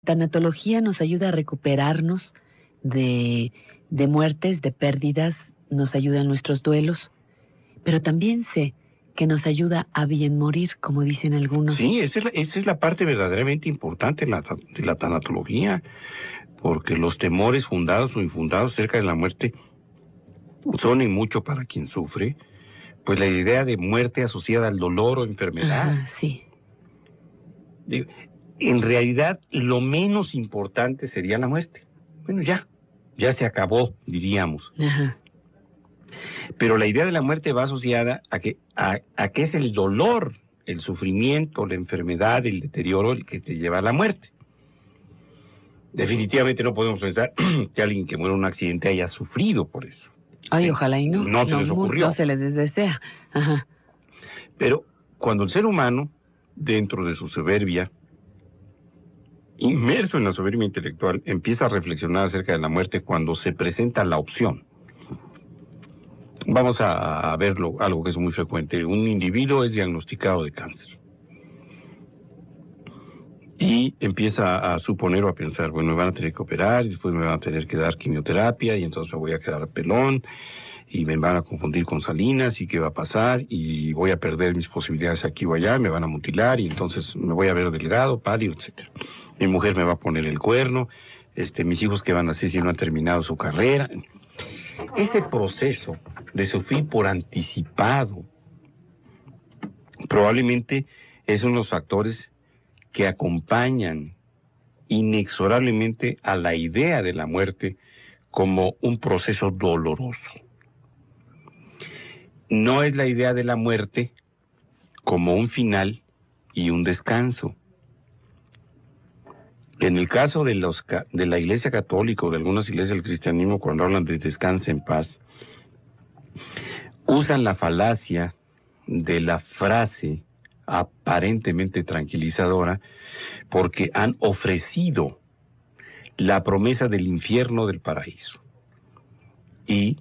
tanatología nos ayuda a recuperarnos de muertes, de pérdidas, nos ayuda en nuestros duelos, pero también sé que nos ayuda a bien morir, como dicen algunos. Sí, esa es la parte verdaderamente importante de la tanatología, porque los temores fundados o infundados cerca de la muerte son y mucho para quien sufre, pues la idea de muerte asociada al dolor o enfermedad. Ajá, sí. Digo, en realidad, lo menos importante sería la muerte. Bueno, ya se acabó, diríamos. Ajá. Pero la idea de la muerte va asociada a que es el dolor, el sufrimiento, la enfermedad, el deterioro el que te lleva a la muerte. Definitivamente no podemos pensar que alguien que muere en un accidente haya sufrido por eso. Ay, ¿Sí? ojalá y no. No se les ocurrió. No se les desea. Ajá. Pero cuando el ser humano, dentro de su soberbia, inmerso en la soberbia intelectual, empieza a reflexionar acerca de la muerte cuando se presenta la opción. Vamos a verlo, algo que es muy frecuente. Un individuo es diagnosticado de cáncer. Y empieza a suponer o a pensar, bueno, me van a tener que operar, y después me van a tener que dar quimioterapia, y entonces me voy a quedar pelón, y me van a confundir con Salinas, y qué va a pasar, y voy a perder mis posibilidades aquí o allá, me van a mutilar, y entonces me voy a ver delgado, pálido, etcétera. Mi mujer me va a poner el cuerno, mis hijos que van a hacer si no han terminado su carrera. Ese proceso de sufrir por anticipado probablemente es uno de los factores que acompañan inexorablemente a la idea de la muerte como un proceso doloroso. No es la idea de la muerte como un final y un descanso. En el caso de la Iglesia Católica o de algunas iglesias del cristianismo, cuando hablan de descanse en paz, usan la falacia de la frase aparentemente tranquilizadora porque han ofrecido la promesa del infierno del paraíso. Y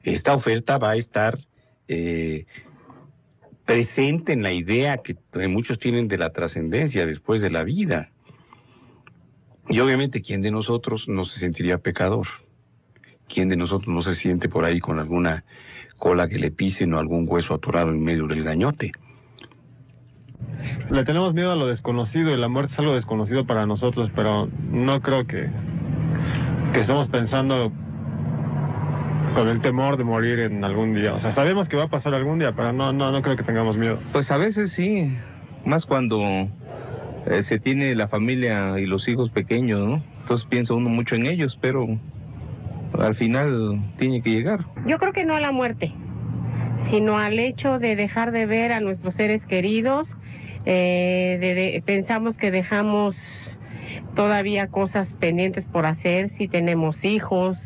esta oferta va a estar presente en la idea que muchos tienen de la trascendencia después de la vida. Y obviamente, ¿quién de nosotros no se sentiría pecador? ¿Quién de nosotros no se siente por ahí con alguna cola que le pisen o algún hueso atorado en medio del gañote? Le tenemos miedo a lo desconocido y la muerte es algo desconocido para nosotros, pero no creo que estemos pensando con el temor de morir en algún día. O sea, sabemos que va a pasar algún día, pero no creo que tengamos miedo. Pues a veces sí, más cuando se tiene la familia y los hijos pequeños, ¿no? Entonces piensa uno mucho en ellos, pero al final tiene que llegar. Yo creo que no a la muerte, sino al hecho de dejar de ver a nuestros seres queridos. Pensamos que dejamos todavía cosas pendientes por hacer, si tenemos hijos,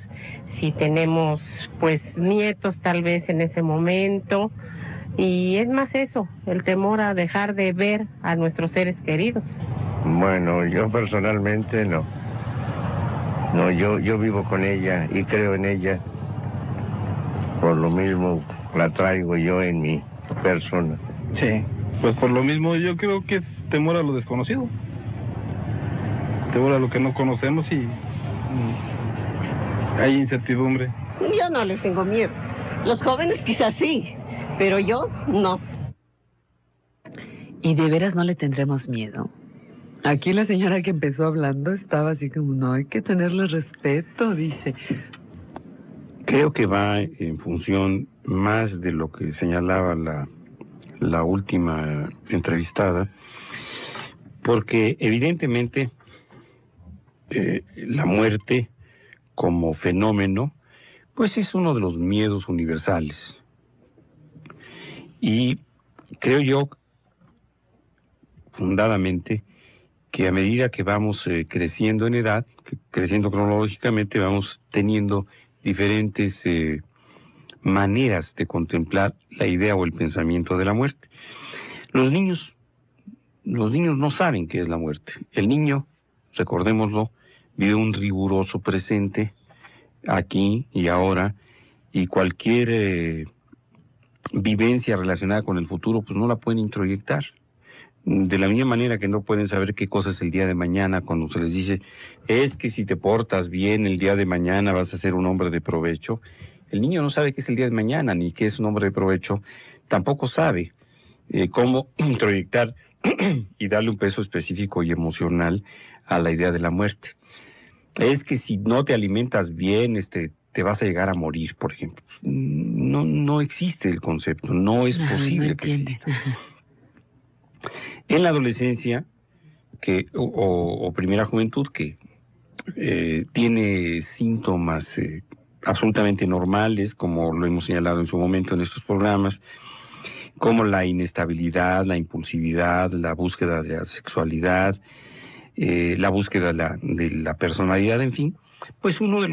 si tenemos pues nietos tal vez en ese momento, y es más eso, el temor a dejar de ver a nuestros seres queridos. Bueno, yo personalmente no, yo vivo con ella y creo en ella, por lo mismo la traigo yo en mi persona. Sí, pues por lo mismo yo creo que es temor a lo desconocido, temor a lo que no conocemos y hay incertidumbre. Yo no les tengo miedo, los jóvenes quizás sí, pero yo no. ¿Y de veras no le tendremos miedo? Aquí la señora que empezó hablando estaba así como, no, hay que tenerle respeto, dice. Creo que va en función más de lo que señalaba la última entrevistada, porque evidentemente la muerte como fenómeno, pues es uno de los miedos universales. Y creo yo, fundadamente, que a medida que vamos creciendo en edad, creciendo cronológicamente, vamos teniendo diferentes maneras de contemplar la idea o el pensamiento de la muerte. Los niños no saben qué es la muerte. El niño, recordémoslo, vive un riguroso presente aquí y ahora, y cualquier vivencia relacionada con el futuro, pues no la pueden introyectar. De la misma manera que no pueden saber qué cosa es el día de mañana cuando se les dice, es que si te portas bien el día de mañana vas a ser un hombre de provecho. El niño no sabe qué es el día de mañana ni qué es un hombre de provecho. Tampoco sabe cómo introyectar y darle un peso específico y emocional a la idea de la muerte. Es que si no te alimentas bien, te vas a llegar a morir, por ejemplo. No existe el concepto, no es posible que exista. En la adolescencia o primera juventud que tiene síntomas absolutamente normales, como lo hemos señalado en su momento en estos programas, como la inestabilidad, la impulsividad, la búsqueda de la sexualidad, la búsqueda de la personalidad, en fin, pues uno de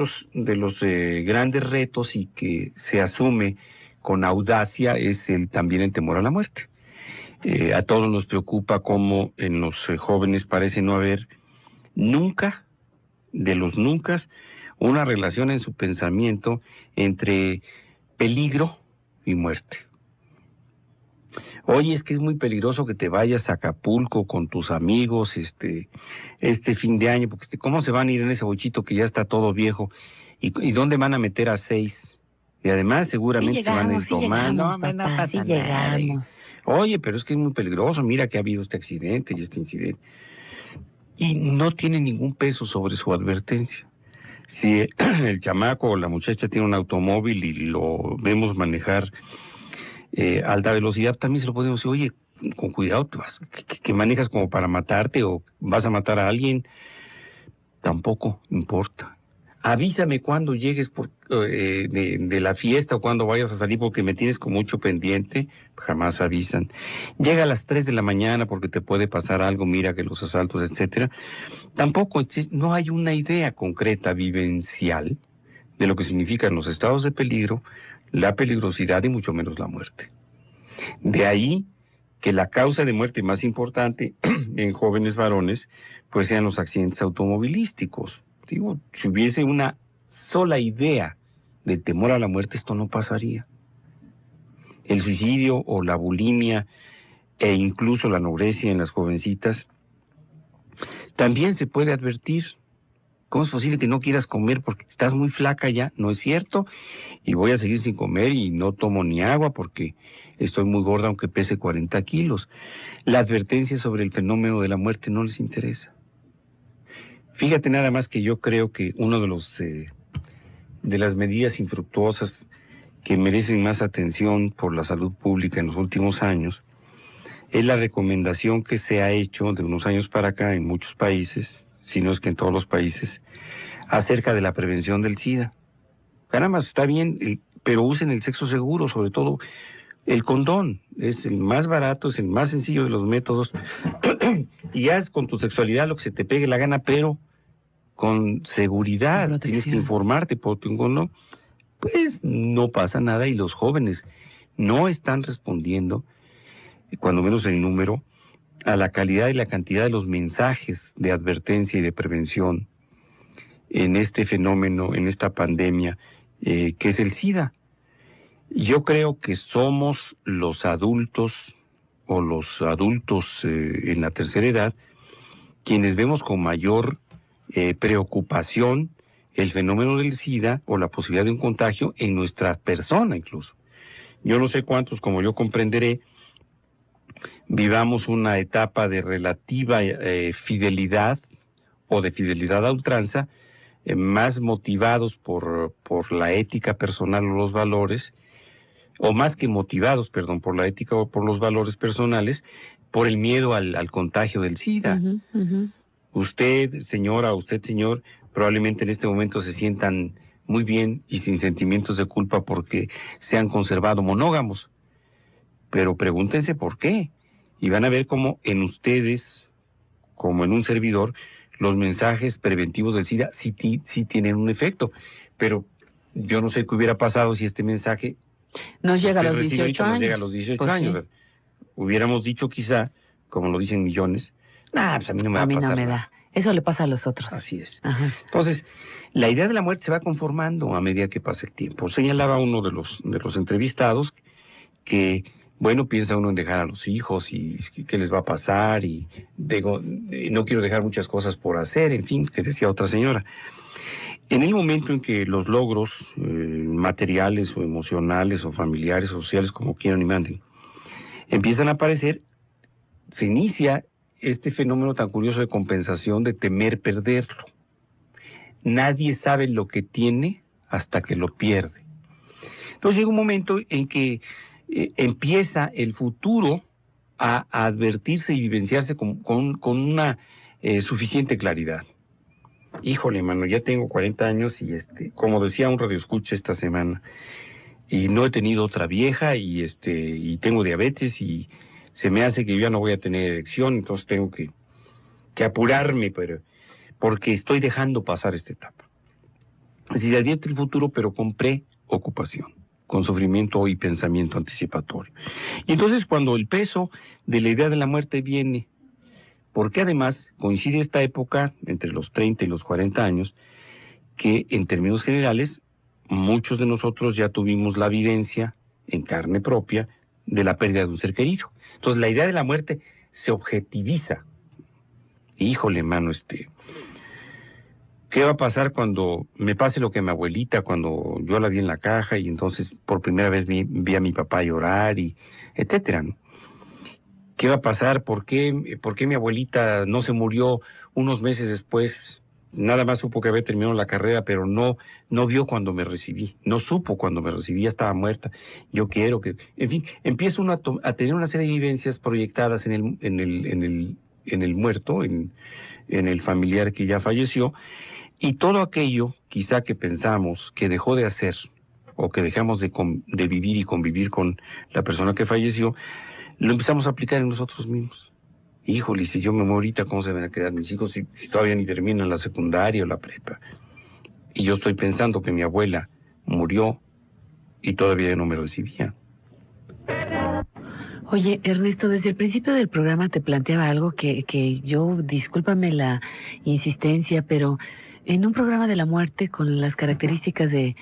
los grandes retos y que se asume con audacia es también el temor a la muerte. A todos nos preocupa cómo en los jóvenes parece no haber nunca, de los nunca, una relación en su pensamiento entre peligro y muerte. Oye, es que es muy peligroso que te vayas a Acapulco con tus amigos este fin de año, porque ¿cómo se van a ir en ese bochito que ya está todo viejo? ¿Y dónde van a meter a 6? Y además seguramente se van a ir tomando. Llegamos. Oye, pero es que es muy peligroso, mira que ha habido este accidente y este incidente. Y no tiene ningún peso sobre su advertencia. Si el chamaco o la muchacha tiene un automóvil y lo vemos manejar alta velocidad, también se lo podemos decir, oye, con cuidado, que manejas como para matarte o vas a matar a alguien, tampoco importa. Avísame cuando llegues de la fiesta o cuando vayas a salir porque me tienes con mucho pendiente, jamás avisan. Llega a las 3 de la mañana porque te puede pasar algo, mira que los asaltos, etcétera. Tampoco, no hay una idea concreta, vivencial, de lo que significan los estados de peligro, la peligrosidad y mucho menos la muerte. De ahí que la causa de muerte más importante en jóvenes varones, pues sean los accidentes automovilísticos. Digo, si hubiese una sola idea del temor a la muerte, esto no pasaría. El suicidio o la bulimia e incluso la anorexia en las jovencitas también se puede advertir. ¿Cómo es posible que no quieras comer porque estás muy flaca ya? No es cierto. Y voy a seguir sin comer y no tomo ni agua porque estoy muy gorda aunque pese 40 kilos. La advertencia sobre el fenómeno de la muerte no les interesa. Fíjate nada más que yo creo que uno de las medidas infructuosas que merecen más atención por la salud pública en los últimos años es la recomendación que se ha hecho de unos años para acá en muchos países, si no es que en todos los países, acerca de la prevención del SIDA. Caramba, está bien, pero usen el sexo seguro, sobre todo el condón. Es el más barato, es el más sencillo de los métodos. Y haz con tu sexualidad lo que se te pegue la gana, pero con seguridad. Tienes que informarte por tu condón. Pues no pasa nada y los jóvenes no están respondiendo, cuando menos en número, a la calidad y la cantidad de los mensajes de advertencia y de prevención en este fenómeno, en esta pandemia, que es el SIDA. Yo creo que somos los adultos o los adultos en la tercera edad quienes vemos con mayor preocupación el fenómeno del SIDA o la posibilidad de un contagio en nuestra persona incluso. Yo no sé cuántos, como yo comprenderé, vivamos una etapa de relativa fidelidad o de fidelidad a ultranza, más motivados por la ética personal o los valores, o más que motivados, perdón, por la ética o por los valores personales, por el miedo al contagio del SIDA. Usted, señora, usted, señor, probablemente en este momento se sientan muy bien y sin sentimientos de culpa porque se han conservado monógamos. Pero pregúntense por qué. Y van a ver cómo en ustedes, como en un servidor, los mensajes preventivos del SIDA sí tienen un efecto. Pero yo no sé qué hubiera pasado si este mensaje nos llega a los 18 años. Nos llega a los 18 pues años. Sí. Hubiéramos dicho quizá, como lo dicen millones, pues a mí no me va a pasar. A mí no me da. Eso le pasa a los otros. Así es. Ajá. Entonces, la idea de la muerte se va conformando a medida que pasa el tiempo. Señalaba uno de los entrevistados que bueno, piensa uno en dejar a los hijos y qué les va a pasar y digo, no quiero dejar muchas cosas por hacer, en fin, que decía otra señora. En el momento en que los logros materiales o emocionales o familiares o sociales, como quieran y manden, empiezan a aparecer, se inicia este fenómeno tan curioso de compensación, de temer perderlo. Nadie sabe lo que tiene hasta que lo pierde. Entonces llega un momento en que empieza el futuro a advertirse y vivenciarse con una suficiente claridad. Híjole, mano, ya tengo 40 años y como decía un radioescucha esta semana, y no he tenido otra vieja y tengo diabetes y se me hace que yo ya no voy a tener erección, entonces tengo que apurarme, porque estoy dejando pasar esta etapa. Así se advierte el futuro, pero con preocupación, con sufrimiento y pensamiento anticipatorio. Y entonces cuando el peso de la idea de la muerte viene, porque además coincide esta época entre los 30 y los 40 años, que en términos generales muchos de nosotros ya tuvimos la vivencia en carne propia de la pérdida de un ser querido. Entonces la idea de la muerte se objetiviza. Híjole, mano, ¿qué va a pasar cuando me pase lo que a mi abuelita, cuando yo la vi en la caja y entonces por primera vez vi a mi papá llorar y etcétera, ¿no? ¿Qué va a pasar? ¿Por qué mi abuelita no se murió unos meses después? Nada más supo que había terminado la carrera, pero no vio cuando me recibí, no supo cuando me recibí, ya estaba muerta. Yo quiero que... En fin, empieza uno a tener una serie de vivencias proyectadas en el muerto, en el familiar que ya falleció, y todo aquello, quizá que pensamos que dejó de hacer, o que dejamos de vivir y convivir con la persona que falleció, lo empezamos a aplicar en nosotros mismos. Híjole, si yo me muero ahorita, ¿cómo se van a quedar mis hijos si todavía ni terminan la secundaria o la prepa? Y yo estoy pensando que mi abuela murió y todavía no me recibía. Oye, Ernesto, desde el principio del programa te planteaba algo que yo, discúlpame la insistencia, pero en un programa de la muerte con las características de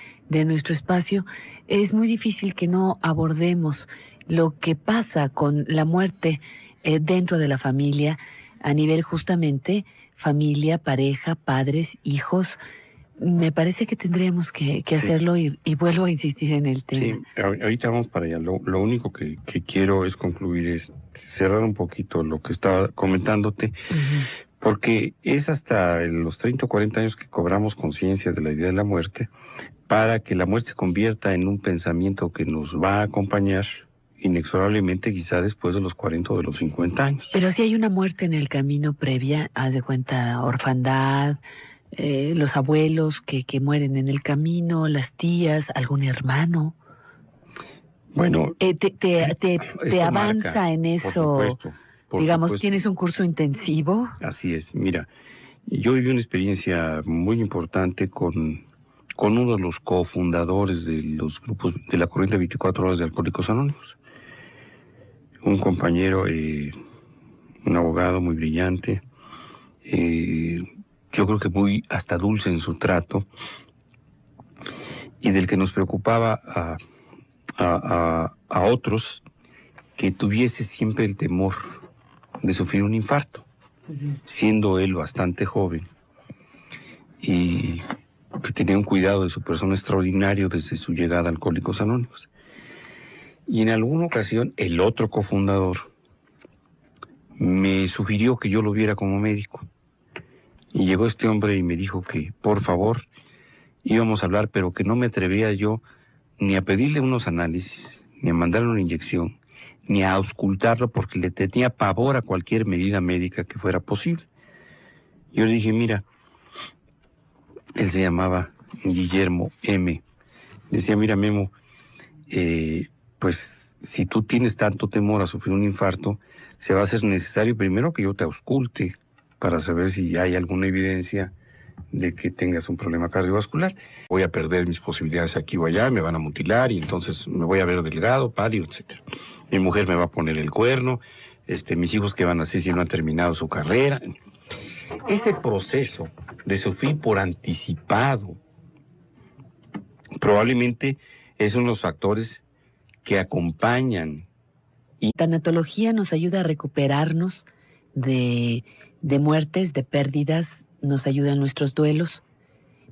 nuestro espacio, es muy difícil que no abordemos lo que pasa con la muerte dentro de la familia, a nivel justamente familia, pareja, padres, hijos. Me parece que tendríamos que hacerlo y vuelvo a insistir en el tema. Sí, ahorita vamos para allá. Lo único que quiero es concluir, es cerrar un poquito lo que estaba comentándote, porque es hasta los 30 o 40 años que cobramos conciencia de la idea de la muerte, para que la muerte se convierta en un pensamiento que nos va a acompañar inexorablemente, quizá después de los 40 o de los 50 años. Pero si hay una muerte en el camino previa, haz de cuenta, orfandad, los abuelos que mueren en el camino, las tías, algún hermano. Bueno, te avanza marca, en eso. Por supuesto. ¿Tienes un curso intensivo? Así es. Mira, yo viví una experiencia muy importante con uno de los cofundadores de los grupos de la corriente 24 horas de Alcohólicos Anónimos. Un compañero, un abogado muy brillante, yo creo que muy hasta dulce en su trato, y del que nos preocupaba a otros que tuviese siempre el temor de sufrir un infarto, siendo él bastante joven, y que tenía un cuidado de su persona extraordinario desde su llegada a Alcohólicos Anónimos. Y en alguna ocasión, el otro cofundador me sugirió que yo lo viera como médico. Y llegó este hombre y me dijo que, por favor, íbamos a hablar, pero que no me atrevía yo ni a pedirle unos análisis, ni a mandarle una inyección, ni a auscultarlo, porque le tenía pavor a cualquier medida médica que fuera posible. Yo le dije, mira, él se llamaba Guillermo M. Decía, mira, Memo, pues si tú tienes tanto temor a sufrir un infarto, se va a hacer necesario primero que yo te ausculte para saber si hay alguna evidencia de que tengas un problema cardiovascular. Voy a perder mis posibilidades aquí o allá, me van a mutilar y entonces me voy a ver delgado, pálido, etcétera. Mi mujer me va a poner el cuerno, mis hijos que van a hacer si no han terminado su carrera. Ese proceso de sufrir por anticipado probablemente es uno de los factores que acompañan La tanatología nos ayuda a recuperarnos de muertes, de pérdidas, nos ayuda en nuestros duelos,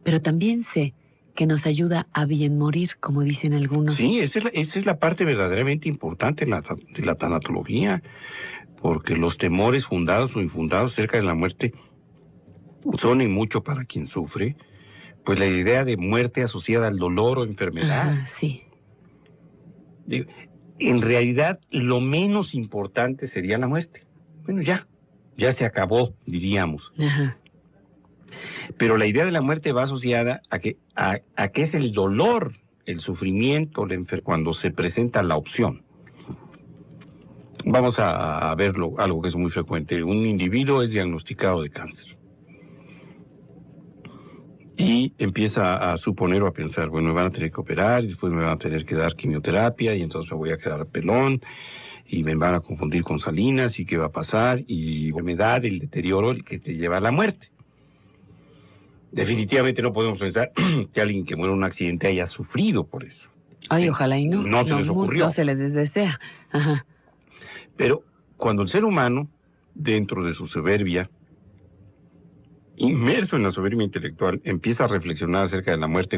pero también sé que nos ayuda a bien morir, como dicen algunos. Sí, esa es la parte verdaderamente importante de la tanatología, porque los temores fundados o infundados acerca de la muerte son en mucho para quien sufre, pues la idea de muerte asociada al dolor o enfermedad. Ajá, sí. Digo, en realidad, lo menos importante sería la muerte. Bueno, ya se acabó, diríamos. Ajá. Pero la idea de la muerte va asociada a que es el dolor, el sufrimiento, cuando se presenta la opción. Vamos a verlo, algo que es muy frecuente. Un individuo es diagnosticado de cáncer. Y empieza a suponer o a pensar, bueno, me van a tener que operar, y después me van a tener que dar quimioterapia, y entonces me voy a quedar pelón, y me van a confundir con Salinas, y qué va a pasar, y enfermedad, el deterioro, el que te lleva a la muerte. Definitivamente no podemos pensar que alguien que muere en un accidente haya sufrido por eso. Ay, ojalá y no. No se les ocurrió. No se les desea. Ajá. Pero cuando el ser humano, dentro de su soberbia, inmerso en la soberbia intelectual, empieza a reflexionar acerca de la muerte,